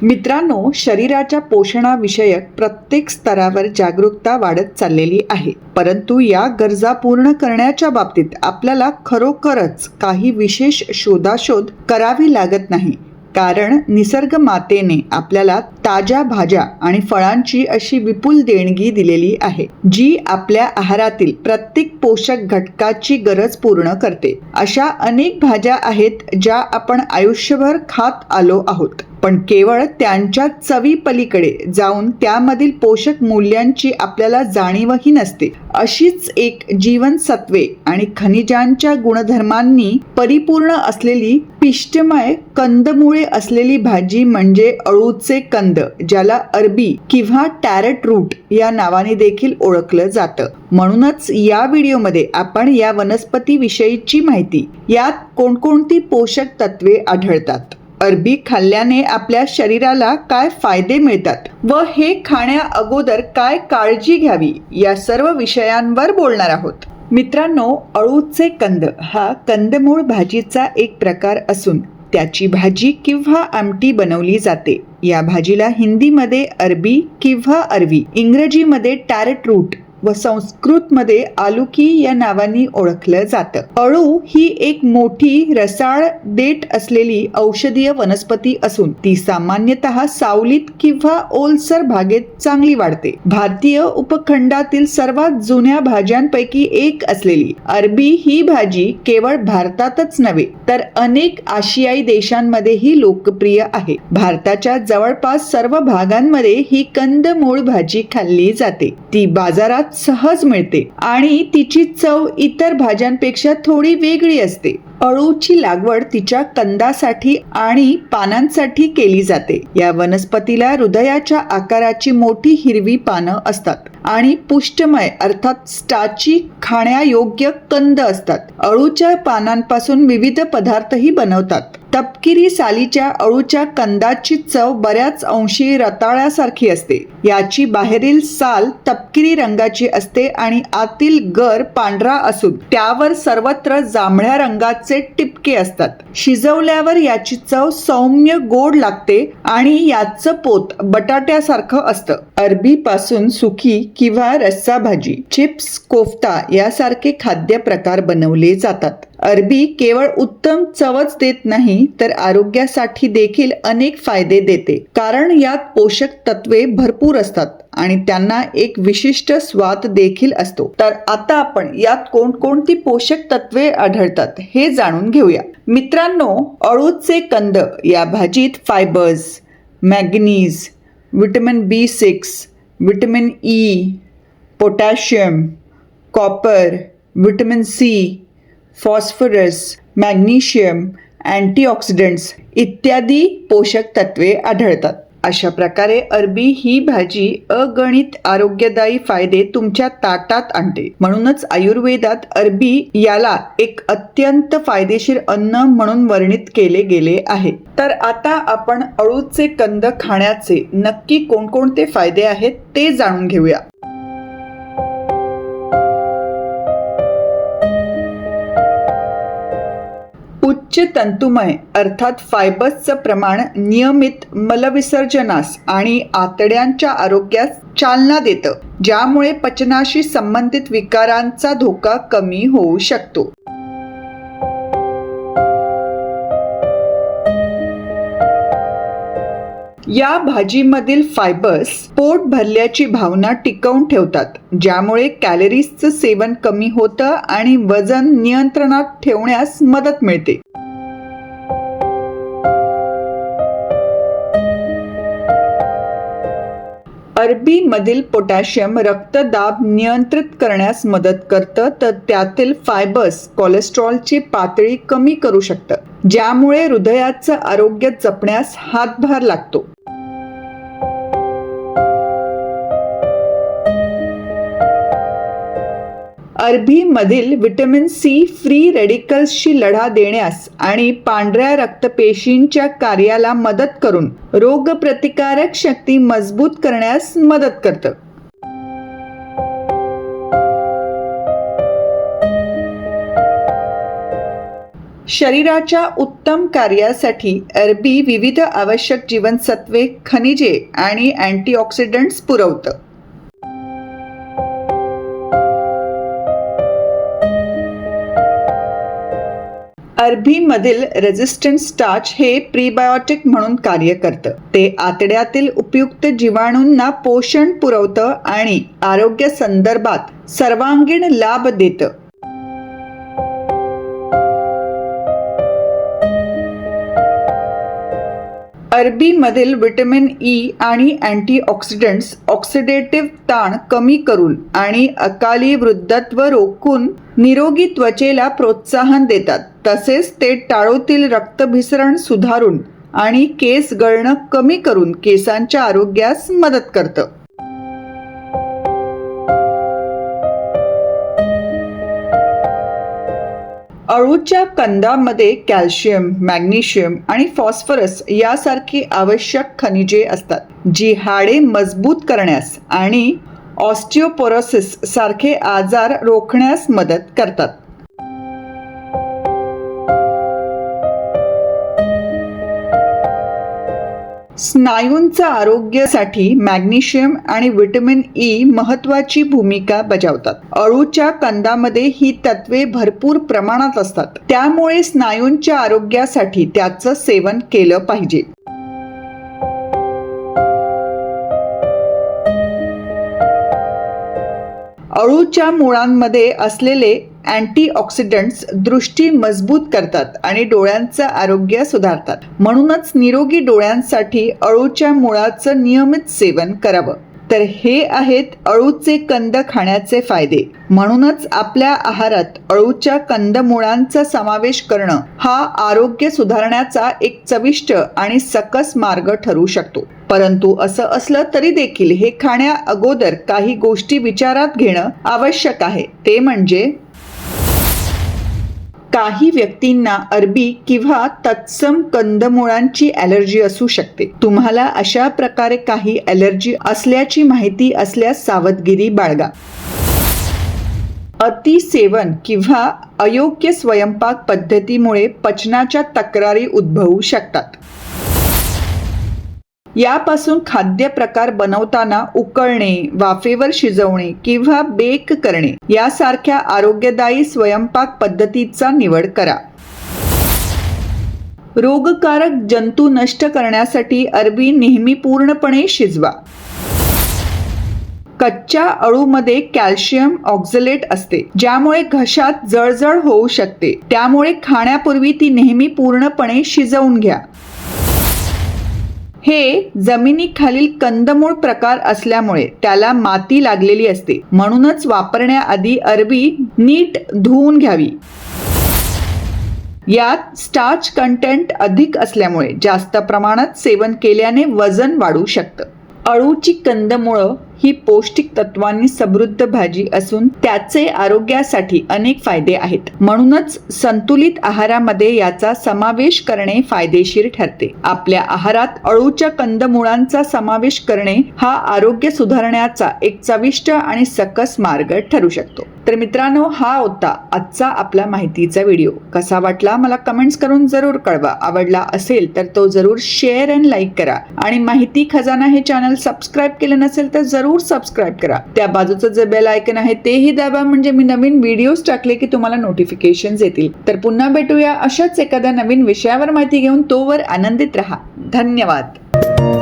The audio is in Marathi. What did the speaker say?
मित्रांनो, शरीराच्या पोषणाविषयक प्रत्येक स्तरावर जागरूकता वाढत चाललेली आहे. परंतु या गरजा पूर्ण करण्याच्या बाबतीत आपल्याला खरोखरच काही विशेष शोधाशोध करावी लागत नाही. कारण निसर्ग मातेने आपल्याला ताज्या भाज्या आणि फळांची अशी विपुल देणगी दिलेली आहे, जी आपल्या आहारातील प्रत्येक पोषक घटकाची गरज पूर्ण करते. अशा अनेक भाज्या आहेत ज्या आपण आयुष्यभर खात आलो आहोत, पण केवळ त्यांच्या चवी पलीकडे जाऊन त्यामधील पोषक मूल्यांची आपल्याला जाणीवही नसते. अशीच एक जीवनसत्वे आणि खनिजांच्या गुणधर्मांनी परिपूर्ण असलेली पिष्टमय कंदमुळे असलेली भाजी म्हणजे अळूचे कंद, ज्याला अरबी किंवा टॅरेट रूट या नावाने देखील ओळखलं जातं. म्हणूनच या व्हिडिओमध्ये आपण या वनस्पती विषयीची माहिती, यात कोणकोणती पोषक तत्वे आढळतात, अरबी खाल्ल्याने आपल्या शरीराला काय फायदे मिळतात व हे खाण्या अगोदर काय काळजी घ्यावी, या सर्व विषयांवर बोलणार आहोत. मित्रांनो, अळूचे कंद हा कंदमूळ भाजीचा एक प्रकार असून त्याची भाजी किंवा आमटी बनवली जाते. या भाजीला हिंदीमध्ये अरबी किंवा अरवी, इंग्रजीमध्ये टॅरेट रूट व संस्कृतमध्ये आलुकी या नावाने ओळखलं जातं. अळू ही एक मोठी रसाळ देठ असलेली औषधीय वनस्पती असून ती सामान्यतः सावलीत किंवा ओलसर भागेत चांगली वाढते. भारतीय उपखंडातील सर्वात जुन्या भाज्यांपैकी एक असलेली अरबी ही भाजी केवळ भारतातच नव्हे तर अनेक आशियाई देशांमध्येही लोकप्रिय आहे. भारताच्या जवळपास सर्व भागांमध्ये ही कंदमूळ भाजी खाल्ली जाते. ती बाजारात सहज मिळते आणि तिची चव इतर भाज्यांपेक्षा थोडी वेगळी असते. अळूची लागवड तिच्या कंदासाठी आणि पानांसाठी केली जाते. या वनस्पतीला हृदयाच्या आकाराची मोठी हिरवी पानं असतात आणि पुष्टमय अर्थात स्टाची खाण्यायोग्य कंद असतात. अळूच्या पानांपासून विविध पदार्थही बनवतात. तपकिरी सालीच्या अळूच्या कंदाची चव बऱ्याच अंशी रताळ्यासारखी असते. याची बाहेरील साल तपकिरी रंगाची असते आणि आतील गर पांढरा असून त्यावर सर्वत्र जांभळ्या रंगाचे टिपके असतात. शिजवल्यावर याची चव सौम्य गोड लागते आणि याचं पोत बटाट्यासारखं असतं. अरबी पासून सुकी किंवा रस्सा भाजी, चिप्स, कोफ्ता यासारखे खाद्य प्रकार बनवले जातात. अरबी केवळ उत्तम चवच देत नाही तर आरोग्यासाठी देखील अनेक फायदे देते, कारण यात पोषक तत्वे भरपूर असतात आणि त्यांना एक विशिष्ट स्वाद देखील असतो. तर आता आपण यात कोणकोणती पोषक तत्वे आढळतात हे जाणून घेऊया. मित्रांनो, अळूचे कंद या भाजीत fibres, manganese, vitamin B6, vitamin E, potassium, copper, vitamin C, phosphorus, magnesium, antioxidants इत्यादी पोषक तत्वे आढळतात. अशा प्रकारे अरबी ही भाजी अगणित आरोग्यदायी फायदे तुमच्या ताटात आणते. म्हणूनच आयुर्वेदात अरबी याला एक अत्यंत फायदेशीर अन्न म्हणून वर्णित केले गेले आहे. तर आता आपण अळूचे कंद खाण्याचे नक्की कोणकोणते फायदे आहेत ते जाणून घेऊया. उच्च तंतुमय अर्थात फायबर्सचं प्रमाण नियमित मलविसर्जनास आणि आतड्यांच्या आरोग्यास चालना देतं, ज्यामुळे पचनाशी संबंधित विकारांचा धोका कमी होऊ शकतो. या भाजीमधील फायबर्स पोट भरल्याची भावना टिकवून ठेवतात, ज्यामुळे कॅलरीजचं सेवन कमी होतं आणि वजन नियंत्रणात ठेवण्यास मदत मिळते. अरबी मधील पोटॅशियम रक्तदाब नियंत्रित करण्यास मदत करतं, तर त्यातील फायबर्स कोलेस्ट्रॉलची पातळी कमी करू शकतं, ज्यामुळे हृदयाचं आरोग्य जपण्यास हातभार लागतो. अरबी मधील विटॅमिन C फ्री रेडिकल्सशी लढा देण्यास आणि पांढऱ्या रक्तपेशींच्या कार्याला मदत करून रोगप्रतिकारक शक्ती मजबूत करण्यास मदत करतं. शरीराच्या उत्तम कार्यासाठी अरबी विविध आवश्यक जीवनसत्वे, खनिजे आणि अँटीऑक्सिडंट्स पुरवतं. अरबीमधील रेझिस्टंट स्टार्च हे प्रीबायोटिक म्हणून कार्य करतं. ते आतड्यातील उपयुक्त जीवाणूंना पोषण पुरवतं आणि आरोग्य संदर्भात सर्वांगीण लाभ देतं. अरबीमधील व्हिटॅमिन ई आणि अँटीऑक्सिडंट्स ऑक्सिडेटिव्ह ताण कमी करून आणि अकाली वृद्धत्व रोखून निरोगी त्वचेला प्रोत्साहन देतात. तसेच ते टाळूतील रक्तभिसरण सुधारून आणि केस गळणं कमी करून केसांच्या आरोग्यास मदत करतं. अळूच्या कंदामध्ये कॅल्शियम, मॅग्नेशियम आणि फॉस्फरस यासारखी आवश्यक खनिजे असतात, जी हाडे मजबूत करण्यास आणि ऑस्टिओपोरोसिस सारखे आजार रोखण्यास मदत करतात. स्नायूंच्या आरोग्यासाठी मॅग्नेशियम आणि व्हिटॅमिन ई महत्त्वाची भूमिका बजावतात. अळूच्या कंदामध्ये ही तत्वे भरपूर प्रमाणात असतात, त्यामुळे स्नायूंच्या आरोग्यासाठी त्याचं सेवन केलं पाहिजे. अळूच्या मुळांमध्ये असलेले अँटीऑक्सिडंट्स दृष्टी मजबूत करतात आणि डोळ्यांचं आरोग्य सुधारतात. म्हणूनच निरोगी डोळ्यांसाठी अळूच्या मुळाचं नियमित सेवन करावं. तर हे आहेत अळूचे कंद खाण्याचे फायदे. म्हणूनच आपल्या आहारात अळूच्या कंदमुळांचा समावेश करणं हा आरोग्य सुधारण्याचा एक चविष्ट आणि सकस मार्ग ठरू शकतो. परंतु असं असलं तरी देखील हे खाण्या अगोदर काही गोष्टी विचारात घेणं आवश्यक आहे. ते म्हणजे काही व्यक्तींना अरबी किंवा तत्सम कंदमुळांची ॲलर्जी असू शकते. तुम्हाला अशा प्रकारे काही ॲलर्जी असल्याची माहिती असल्यास सावधगिरी बाळगा. अतिसेवन किंवा अयोग्य स्वयंपाक पद्धतीमुळे पचनाच्या तक्रारी उद्भवू शकतात. यापासून खाद्य प्रकार बनवताना उकळणे, वाफेवर शिजवणे किंवा बेक करणे यासारख्या आरोग्यदायी स्वयंपाक पद्धतीचा निवड करा. रोगकारक जंतू नष्ट करण्यासाठी अरबी नेहमी पूर्णपणे शिजवा. कच्च्या अळूमध्ये कॅल्शियम ऑक्झलेट असते, ज्यामुळे घशात जळजळ होऊ शकते. त्यामुळे खाण्यापूर्वी ती नेहमी पूर्णपणे शिजवून घ्या. हे जमिनीखालील कंदमूळ प्रकार असल्यामुळे त्याला माती लागलेली असते. म्हणूनच वापरण्याआधी अरबी नीट धुवून घ्यावी. यात स्टार्च कंटेंट अधिक असल्यामुळे जास्त प्रमाणात सेवन केल्याने वजन वाढू शकतं. अळूची कंदमुळं ही पौष्टिक तत्वांनी समृद्ध भाजी असून त्याचे आरोग्यासाठी अनेक फायदे आहेत. म्हणूनच संतुलित आहारामध्ये याचा समावेश करणे फायदेशीर ठरते. आपल्या आहारात अळूच्या कंदमुळांचा समावेश करणे हा आरोग्य सुधारण्याचा एक चविष्ट आणि सकस मार्ग ठरू शकतो. तर मित्रांनो, हा होता आजचा आपला माहितीचा व्हिडिओ. कसा वाटला मला कमेंट्स करून जरूर कळवा. आवडला असेल तर तो जरूर शेअर आणि लाईक करा. आणि माहिती खजाना हे चॅनल सबस्क्राईब केलं नसेल तर जरूर सबस्क्राईब करा. त्या बाजूचं जे बेल आयकन आहे तेही दाबा, म्हणजे मी नवीन व्हिडिओज टाकले की तुम्हाला नोटिफिकेशन्स येतील. तर पुन्हा भेटूया अशाच एखाद्या नवीन विषयावर माहिती घेऊन. तोवर आनंदित रहा. धन्यवाद.